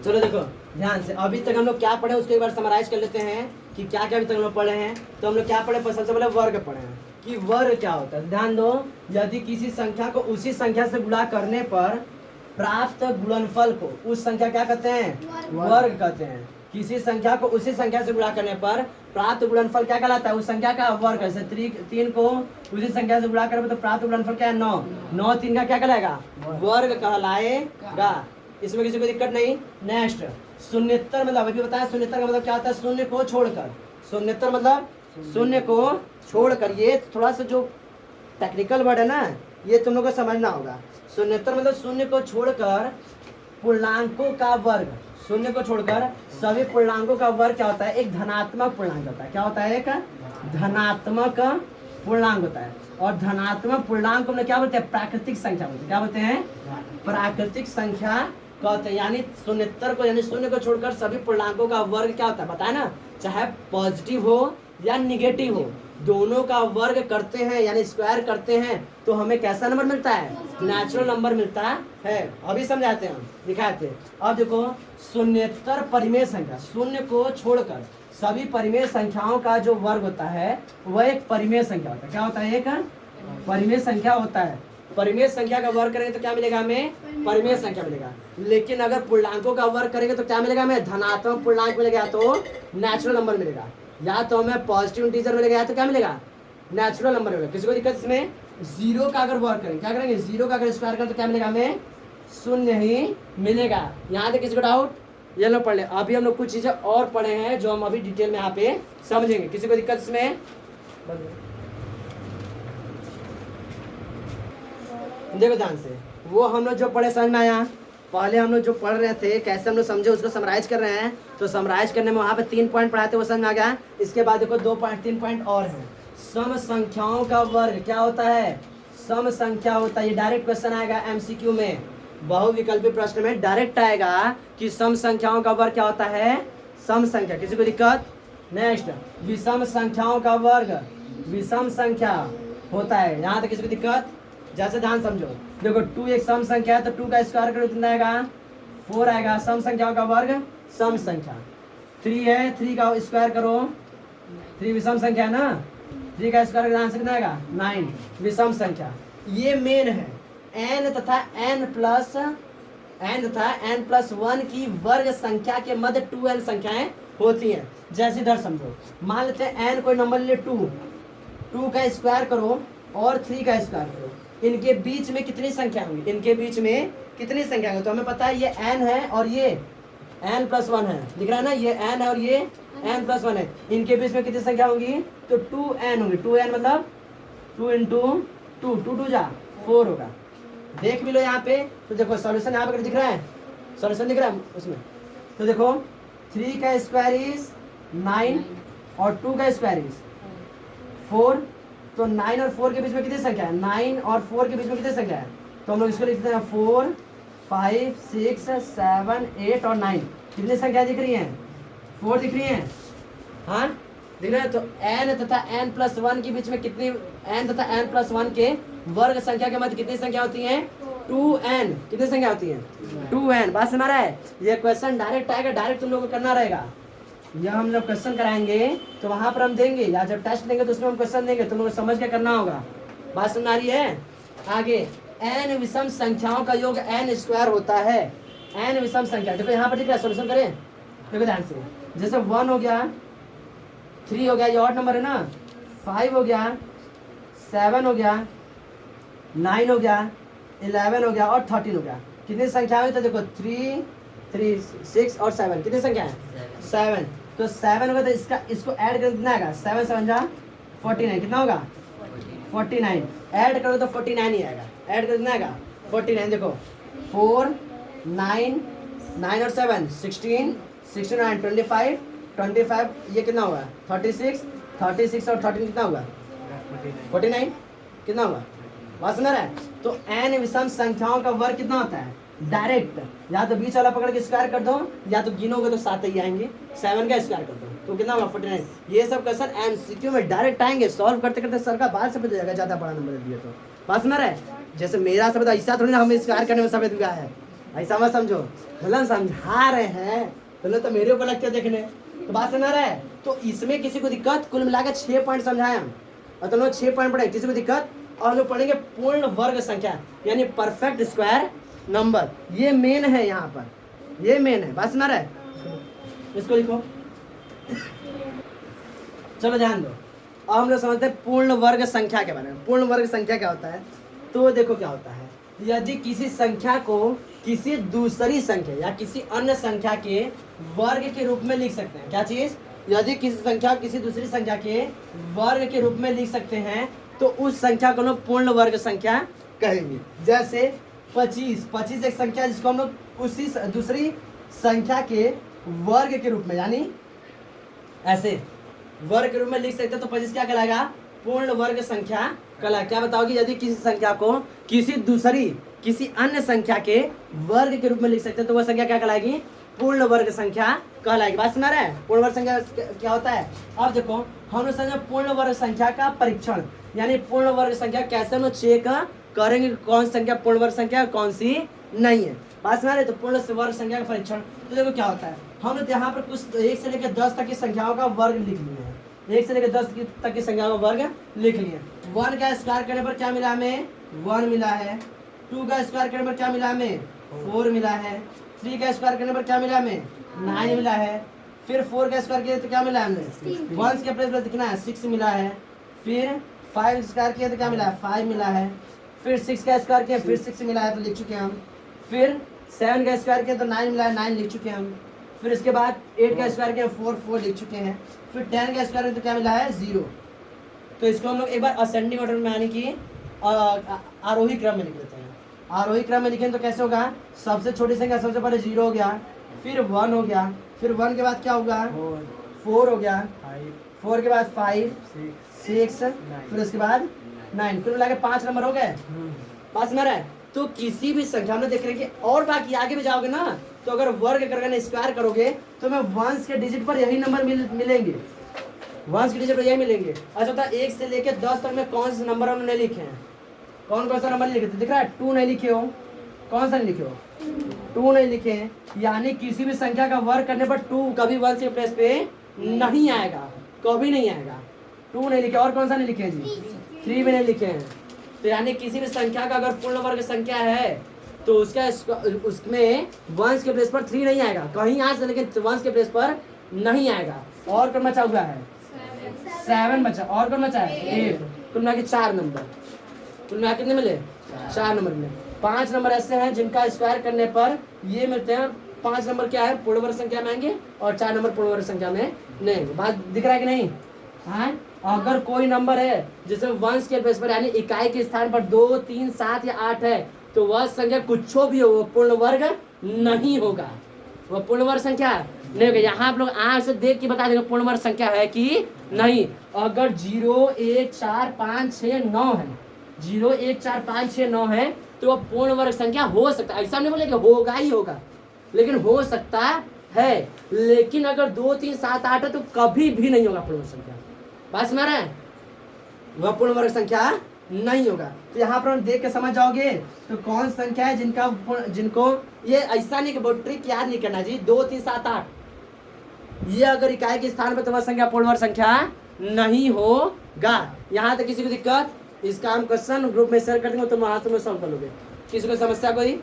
चलो देखो ध्यान से, अभी तक हम लोग क्या पढ़े उसको एक बार समराइज कर लेते हैं कि क्या क्या अभी तक हम लोग पढ़े हैं। तो हम लोग क्या पढ़े, सबसे पहले वर्ग पढ़े हैं कि वर्ग क्या होता है। ध्यान दो, यदि किसी संख्या को उसी संख्या से गुणा करने पर प्राप्त गुणनफल को उस संख्या क्या कहते हैं, वर्ग कहते हैं। किसी संख्या को उसी संख्या से गुणा करने पर प्राप्त गुणनफल क्या कहलाता है, उस संख्या का वर्ग। जैसे 3 को उसी संख्या से गुणा करें तो प्राप्त गुणनफल क्या है, 9। 9 3 का क्या कहलाएगा, वर्ग कहलाएगा। इसमें किसी को दिक्कत नहीं। नेक्स्ट शून्यतर मतलब अभी बताया, शून्यतर का मतलब क्या होता है, शून्य को छोड़कर। शून्यतर मतलब शून्य को छोड़कर। ये थोड़ा सा जो टेक्निकल वर्ड है ना, ये तुम लोग को समझना होगा। शून्यतर मतलब शून्य को छोड़कर पूर्णांकों का वर्ग। शून्य को छोड़कर सभी पूर्णांकों का वर्ग क्या होता है, एक धनात्मक पूर्णांक होता है। क्या होता है, एक धनात्मक पूर्णांक होता है। और धनात्मक पूर्णांक को हम क्या बोलते हैं, प्राकृतिक संख्या बोलते हैं। क्या बोलते हैं, प्राकृतिक संख्या कहते हैं। यानी शून्यतर को, यानी शून्य को छोड़कर सभी पूर्णांकों का वर्ग क्या होता है, बताया ना, चाहे पॉजिटिव हो या निगेटिव हो, दोनों का वर्ग करते हैं यानी स्क्वायर करते हैं तो हमें कैसा नंबर मिलता है, नेचुरल नंबर मिलता है। अभी समझाते हैं, हम दिखाते हैं। अब देखो शून्यतर परिमेय संख्या, शून्य को छोड़कर सभी परिमेय संख्याओं का जो वर्ग होता है वह एक परिमेय संख्या होता है। क्या होता है, एक परिमेय संख्या होता है। परिमेय संख्या का वर्ग करेंगे तो क्या मिलेगा हमें, परिमेय संख्या मिलेगा। लेकिन अगर पूर्णांकों का वर्ग करेंगे तो क्या मिलेगा हमें, धनात्मक पूर्णांक मिलेगा, तो नेचुरल नंबर मिलेगा। या तो हमें पॉजिटिव इंटीजर मिलेगा या तो क्या मिलेगा, नेचुरल नंबर मिलेगा। किसी को दिक्कत इसमें, जीरो का अगर वर्ग करेंगे, क्या करेंगे, जीरो का अगर स्क्वायर करें तो क्या मिलेगा हमें, शून्य ही मिलेगा। यहाँ तक किसी को डाउट, ये लोग पढ़ ले। अभी हम लोग कुछ चीजें और पढ़े हैं जो हम अभी डिटेल में यहाँ पे समझेंगे। किसी को दिक्कत इसमें, देखो ध्यान से, वो हम लोग जो पढ़े समझ में आया। पहले हम लोग जो पढ़ रहे थे कैसे हम लोग समझे उसको समराइज कर रहे हैं। तो समराइज करने में वहाँ पे 3 पॉइंट पढ़ाए थे, वो समझ में आ गया। इसके बाद देखो 3 पॉइंट और हैं। सम संख्याओं का वर्ग क्या होता है, सम संख्या होता है। ये डायरेक्ट क्वेश्चन आएगा एमसीक्यू में, बहुविकल्पी प्रश्न में डायरेक्ट आएगा कि सम संख्याओं का वर्ग क्या होता है, सम संख्या। किसी को दिक्कत। नेक्स्ट विषम संख्याओं का वर्ग, विषम संख्या होता है। यहाँ तक किसी को दिक्कत, जैसे ध्यान समझो। देखो 2 एक सम संख्या है तो 2 का स्क्वायर करो कितना आएगा, 4 आएगा। सम संख्याओं का वर्ग सम संख्या। 3 है, 3 का स्क्वायर करो, 3 विषम संख्या है ना, 3 का स्क्वायर करो आंसर कितना आएगा, 9 विषम संख्या। ये मेन है। n तथा n प्लस 1 की वर्ग संख्या के मध्य 2n संख्याएं होती हैं। जैसे इधर समझो, मान लेते हैं n कोई नंबर ले 2 का स्क्वायर करो और 3 का स्क्वायर करो। इनके बीच में कितनी संख्या होंगी, इनके बीच में कितनी संख्या होगी। तो हमें पता है ये n है और ये n प्लस 1 है, दिख रहा है ना, ये n है और ये n प्लस 1 है। इनके बीच में कितनी संख्या होंगी, तो 2n होंगी। 2n मतलब 2 इंटू 2, 2 2 जा 4 होगा। देख भी लो यहाँ पे। तो देखो सॉल्यूशन यहाँ पे दिख रहा है, सॉल्यूशन दिख रहा है उसमें। तो देखो 3 का स्क्वायर इज 9 और 2 का स्क्वायर इज 4। तो 9 और 4 के बीच में कितनी संख्या है, 9 और 4 के बीच में कितनी संख्या है। तो हम लोग इसको लिखते हैं 4 5 6 7 8 और 9। कितनी संख्या दिख रही है, 4 दिख रही है, हाँ दिख रहा है। तो n तथा n प्लस 1 के बीच में कितनी, n तथा n प्लस 1 के वर्ग संख्या के मध्य कितनी संख्या होती है, 2n। कितनी संख्या होती है, 2n। बात समझ रहा है। ये क्वेश्चन डायरेक्ट आएगा, डायरेक्ट तुम लोगों को करना रहेगा। यह हम लोग क्वेश्चन कराएंगे तो वहां पर हम देंगे, या जब टेस्ट देंगे तो उसमें हम क्वेश्चन देंगे, तुम लोग समझ के करना होगा। बात समझ आ रही है। आगे n विषम संख्याओं का योग n स्क्वायर होता है। n विषम संख्या, देखो यहाँ पर दिख रहा है, सोल्यूशन करें देखो ध्यान से। जैसे 1 हो गया, 3 हो गया, ये ऑड नंबर है ना, 5 हो गया, 7 हो गया, 9 हो गया, 11 हो गया और 13 हो गया। कितनी संख्या हुई, तो देखो 3 3 6 और 7, कितनी संख्या है, 7। तो 7 होगा तो इसको ऐड कर कितना आएगा, 7 7 जा 49। कितना होगा, 49। ऐड करो तो 49 ही आएगा। ऐड कर कितना आएगा, 49। देखो 4 9 9 और 7 16 16 और 25 25, ये कितना होगा 36 36 और 13 कितना होगा 49। कितना होगा, बात सुना रहा है। तो n विषम संख्याओं का वर्ग कितना होता है, डायरेक्ट, या तो बीच वाला पकड़ के स्क्वायर कर दो, या तो गिनोगे तो 7 ही आएंगे। 7 का स्क्वायर कर दो तो कितना होगा 49। ये सब क्वेश्चन एमसीक्यू में डायरेक्ट आएंगे। सॉल्व करते करते सर का बाल सफेद हो जाएगा, ज्यादा बड़ा नंबर दिए तो। बात सुना रहा है। जैसे मेरा सफेद ऐसा थोड़ी ना, हमें स्क्वायर करने में सफेद हुआ है, ऐसा मत समझो, मतलब समझा रहे हैं तो मेरे ऊपर लगते देखने, तो बात समझ रहा है। तो इसमें किसी को दिक्कत, कुल मिलाकर 6 पॉइंट समझाए हम, और तुम लोग 6 पॉइंट पढ़े, किसी को दिक्कत। और हम लोग पढ़ेंगे पूर्ण वर्ग संख्या यानी परफेक्ट स्क्वायर नंबर, ये मेन है यहाँ पर, ये मेन है। बात समझ रहा है, इसको लिखो, चलो ध्यान दो। अब हम लोग समझते हैं पूर्ण वर्ग संख्या के बारे में। पूर्ण वर्ग संख्या क्या होता है, तो देखो क्या होता है, यदि किसी संख्या को किसी दूसरी संख्या या किसी अन्य संख्या के वर्ग के रूप में लिख सकते हैं। क्या चीज, यदि किसी संख्या किसी दूसरी संख्या के वर्ग के रूप में लिख सकते हैं तो उस संख्या को हम पूर्ण वर्ग संख्या कहेंगे। जैसे 25 एक संख्या जिसको हम लोग उसी दूसरी संख्या के वर्ग के रूप में यानी ऐसे वर्ग के रूप में लिख सकते हैं, तो 25 क्या कहलाएगा, पूर्ण वर्ग संख्या कहलाएगा। क्या बताओगे, यदि किसी संख्या को किसी अन्य संख्या के वर्ग के रूप में लिख सकते हैं तो वह संख्या क्या कहलाएगी, पूर्ण वर्ग संख्या कहलाएगी। बात सुना रहे हैं, पूर्ण वर्ग संख्या क्या होता है। अब देखो हम लोग समझे पूर्ण वर्ग संख्या का परीक्षण, यानी पूर्ण वर्ग संख्या कैसे हम चेक करेंगे कौन संख्या पूर्ण वर्ग संख्या कौन सी नहीं है। बात सुना रहे, तो पूर्ण वर्ग संख्या का परीक्षण, तो देखो क्या होता है, हम लोग यहाँ पर कुछ 1 से लेकर 10 तक की संख्याओं का वर्ग लिख लिए हैं। 1 से लेकर 10 तक की संख्याओं का वर्ग लिख लिए। 1 का स्क्वायर करने पर क्या मिला हमें, 1 मिला है। 2 का स्क्वायर करने पर क्या मिला हमें, 4 मिला है। 3 का स्क्वायर करने पर क्या मिला हमें, 9 मिला है। फिर 4 का स्क्वायर किया तो क्या मिला हमें, 1 के प्लेस पर लिखना है 6 मिला है। फिर 5 स्क्वायर किया तो क्या मिला है, 5 मिला है। फिर 6 का स्क्वायर किया फिर 6 मिला है तो लिख चुके हैं हम। फिर 7 का स्क्वायर किया तो 9 मिला है, 9 लिख चुके हैं हम। फिर इसके बाद 8 का स्क्वायर किया 4 लिख चुके हैं। फिर 10 का स्क्वायर तो क्या मिला है, 0। तो इसको हम लोग एक बार असेंडिंग ऑर्डर में यानी कि आरोही क्रम में लिख लेते हैं। आरोही क्रम में लिखें तो कैसे होगा, सबसे छोटी संख्या सबसे पहले 0 हो गया, फिर 1 हो गया, फिर 1 के बाद क्या होगा, 4 हो गया, 4 के बाद 5 6 फिर उसके बाद 9, फिर मिला के 5 नंबर हो गए। पास में रहा है, तो किसी भी संख्या में देख रहे हैं कि और बाकी आगे भी जाओगे ना, तो अगर वर्ग करके स्क्वायर करोगे तो मैं वंश के डिजिट पर यही नंबर मिलेंगे, वंश के डिजिट पर यही मिलेंगे। अच्छा था 1 से लेकर 10 तक में कौन से नंबर हमने लिखे हैं, कौन सा नंबर लिखे, दिख रहा है 2 नहीं लिखे हो, कौन सा नहीं लिखे हो, 2 नहीं लिखे हैं, यानी किसी भी संख्या का वर्ग करने पर 2 कभी वंश के प्लेस पे नहीं आएगा, कभी नहीं आएगा। 2 नहीं लिखे, और कौन सा नहीं लिखे हैं जी, 3 भी नहीं लिखे हैं। तो यानी किसी भी संख्या का अगर पूर्ण वर्ग संख्या है तो उसमें वंश के प्लेस पर 3 नहीं आएगा कहीं आज से, लेकिन वंश के प्लेस पर नहीं आएगा। और कौन बचा हुआ है, 7 बचा, और कौन बचा है 8, कुल मिला के 4 नंबर, कुल मिला कितने मिले, 4 नंबर मिले। 5 नंबर ऐसे हैं जिनका स्क्वायर करने पर ये मिलते हैं। 5 नंबर क्या है, पूर्ण वर्ग संख्या में आएंगे और 4 नंबर पूर्ण वर्ग संख्या में नहीं। बात दिख रहा है कि नहीं, हाँ। अगर कोई नंबर है जिसमें वंश के प्लेस पर यानी इकाई के स्थान पर 2, 3, 7 या 8 है तो वह संख्या कुछ भी हो वो पूर्ण वर्ग नहीं होगा, वह पूर्ण वर्ग संख्या नहीं होगा। यहाँ आप लोग आंख से देख के बता देंगे पूर्ण वर्ग संख्या है कि नहीं। अगर 0, 1, 4, 5, 6, 9 है, 0, 1, 4, 5, 6, 9 है तो वह पूर्ण वर्ग संख्या हो सकता है। ऐसा नहीं बोले कि होगा ही होगा, लेकिन हो सकता है। लेकिन अगर 2, 3, 7, 8 है तो कभी भी नहीं होगा पूर्ण वर्ग संख्या। बात समझ रहे हैं, वह पूर्ण वर्ग संख्या नहीं होगा। तो यहाँ पर हम देख के समझ जाओगे तो कौन संख्या है जिनको ये ऐसा नहीं कि बहुत ट्रिक याद नहीं करना जी, 2, 3, 7, 8 ये अगर इकाई के स्थान पर तो वह संख्या पूर्ण वर्ग संख्या नहीं होगा। यहाँ तक किसी को दिक्कत, इसका हम क्वेश्चन ग्रुप में शेयर कर देंगे तो वहां तुम सॉल्व कर लोगे। किसी को समस्या कोई